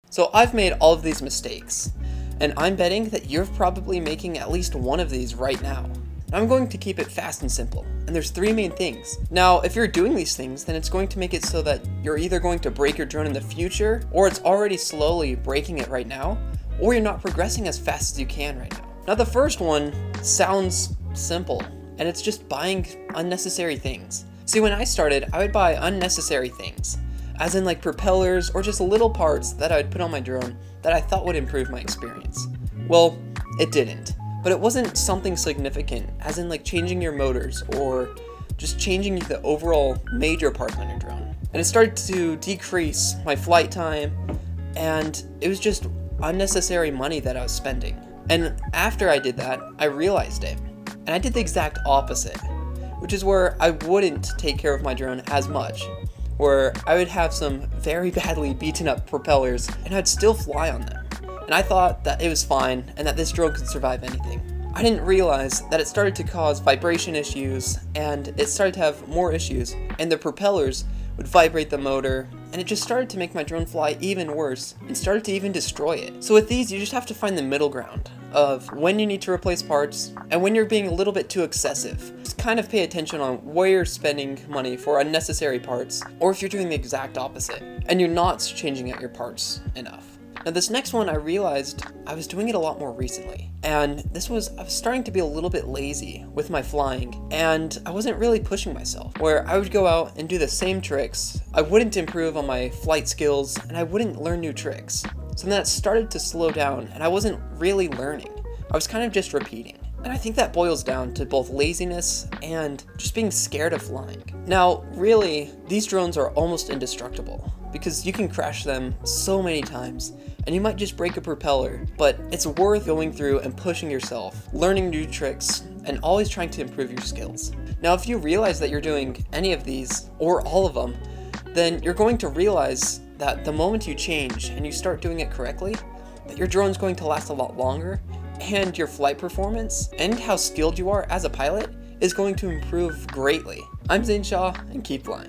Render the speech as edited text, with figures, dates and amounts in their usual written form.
So I've made all of these mistakes, and I'm betting that you're probably making at least one of these right now. I'm going to keep it fast and simple, and there's 3 main things. Now, if you're doing these things, then it's going to make it so that you're either going to break your drone in the future, or it's already slowly breaking it right now, or you're not progressing as fast as you can right now. Now, the first one sounds simple, and it's just buying unnecessary things. See, when I started, I would buy unnecessary things, as in like propellers or just little parts that I would put on my drone that I thought would improve my experience. Well, it didn't. But it wasn't something significant, as in like changing your motors or just changing the overall major parts on your drone. And it started to decrease my flight time, and it was just unnecessary money that I was spending. And after I did that, I realized it. And I did the exact opposite, which is where I wouldn't take care of my drone as much, where I would have some very badly beaten up propellers and I'd still fly on them. And I thought that it was fine and that this drone could survive anything. I didn't realize that it started to cause vibration issues, and it started to have more issues, and the propellers would vibrate the motor, and it just started to make my drone fly even worse and started to even destroy it. So with these, you just have to find the middle ground of when you need to replace parts and when you're being a little bit too excessive. Just kind of pay attention on where you're spending money for unnecessary parts, or if you're doing the exact opposite and you're not changing out your parts enough. Now this next one, I realized I was doing it a lot more recently, and I was starting to be a little bit lazy with my flying, and I wasn't really pushing myself, where I would go out and do the same tricks. I wouldn't improve on my flight skills, and I wouldn't learn new tricks. So then that started to slow down, and I wasn't really learning. I was kind of just repeating. And I think that boils down to both laziness and just being scared of flying. Now, really, these drones are almost indestructible because you can crash them so many times and you might just break a propeller, but it's worth going through and pushing yourself, learning new tricks, and always trying to improve your skills. Now, if you realize that you're doing any of these, or all of them, then you're going to realize that the moment you change and you start doing it correctly, that your drone's going to last a lot longer, and your flight performance and how skilled you are as a pilot is going to improve greatly. I'm Zane Shaw, and keep flying.